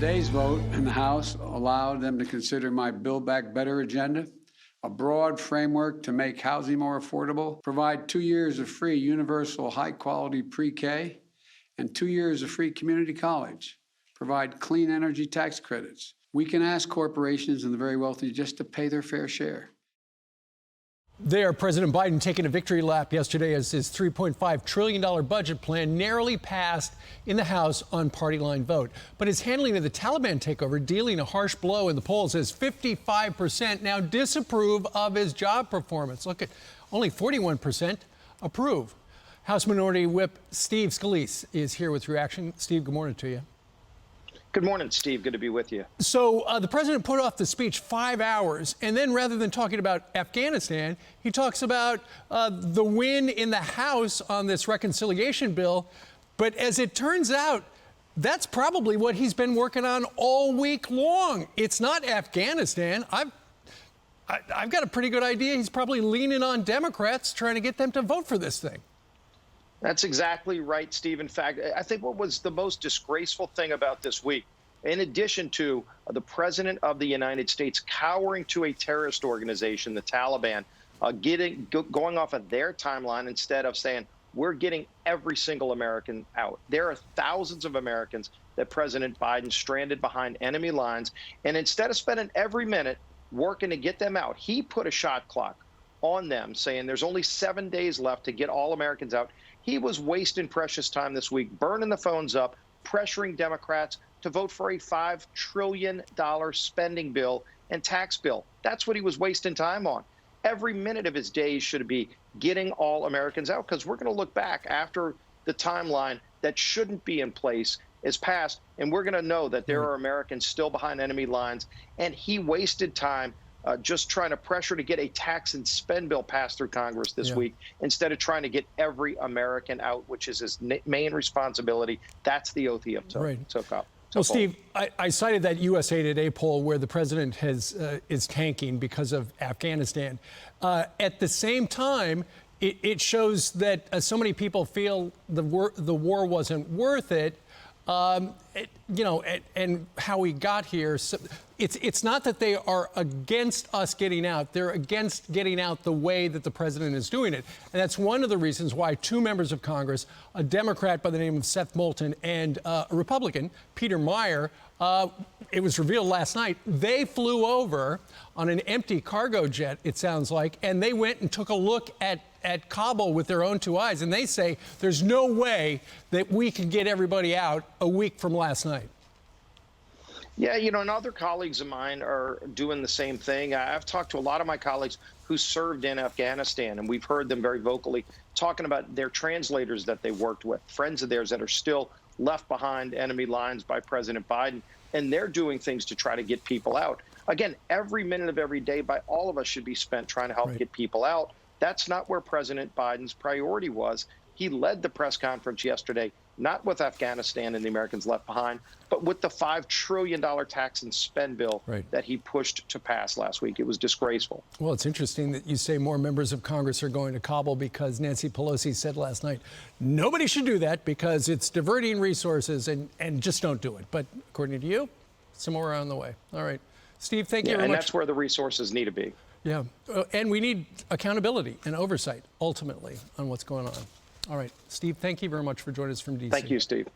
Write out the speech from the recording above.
Today's vote in the House allowed them to consider my Build Back Better agenda, a broad framework to make housing more affordable, provide 2 years of free universal high-quality pre-K, and 2 years of free community college, provide clean energy tax credits. We can ask corporations and the very wealthy just to pay their fair share. There, President Biden taking a victory lap yesterday as his $3.5 trillion budget plan narrowly passed in the House on party line vote. But his handling of the Taliban takeover, dealing a harsh blow in the polls, as 55% now disapprove of his job performance. Look at only 41% approve. House Minority Whip Steve Scalise is here with reaction. Steve, good morning to you. Good morning, Steve. Good to be with you. So the president put off the speech 5 hours, and then rather than talking about Afghanistan, he talks about the win in the House on this reconciliation bill. But as it turns out, that's probably what he's been working on all week long. It's not Afghanistan. I've got a pretty good idea. He's probably leaning on Democrats, trying to get them to vote for this thing. That's exactly right, Steve. In fact, I think what was the most disgraceful thing about this week, in addition to the president of the United States cowering to a terrorist organization, the Taliban, going off of their timeline instead of saying, we're getting every single American out. There are thousands of Americans that President Biden stranded behind enemy lines. And instead of spending every minute working to get them out, he put a shot clock on them, saying there's only 7 days left to get all Americans out. He was wasting precious time this week, burning the phones up, pressuring Democrats to vote for a $5 trillion spending bill and tax bill. That's what he was wasting time on. Every minute of his days should be getting all Americans out, because we're going to look back after the timeline that shouldn't be in place is passed, and we're going to know that there are Americans still behind enemy lines, and he wasted time just trying to pressure to get a tax and spend bill passed through Congress this week instead of trying to get every American out, which is his main responsibility. That's the oath he took up. Well, Steve, I cited that USA Today poll where the president is tanking because of Afghanistan. At the same time, it shows that so many people feel the war wasn't worth it. And how we got here. So it's not that they are against us getting out. They're against getting out the way that the president is doing it. And that's one of the reasons why 2 members of Congress, a Democrat by the name of Seth Moulton and a Republican, Peter Meyer, it was revealed last night, they flew over on an empty cargo jet, it sounds like, and they went and took a look at Kabul with their own 2 eyes, and they say there's no way that we can get everybody out a week from last night. Yeah, and other colleagues of mine are doing the same thing. I've talked to a lot of my colleagues who served in Afghanistan, and we've heard them very vocally talking about their translators that they worked with, friends of theirs that are still left behind enemy lines by President Biden, and they're doing things to try to get people out. Again, every minute of every day by all of us should be spent trying to help get people out. That's not where President Biden's priority was. He led the press conference yesterday, not with Afghanistan and the Americans left behind, but with the $5 trillion tax and spend bill that he pushed to pass last week. It was disgraceful. Well, it's interesting that you say more members of Congress are going to Kabul, because Nancy Pelosi said last night, nobody should do that because it's diverting resources, and just don't do it. But according to you, somewhere on the way. All right. Steve, thank you very much. And that's where the resources need to be. Yeah. And we need accountability and oversight, ultimately, on what's going on. All right. Steve, thank you very much for joining us from D.C. Thank you, Steve.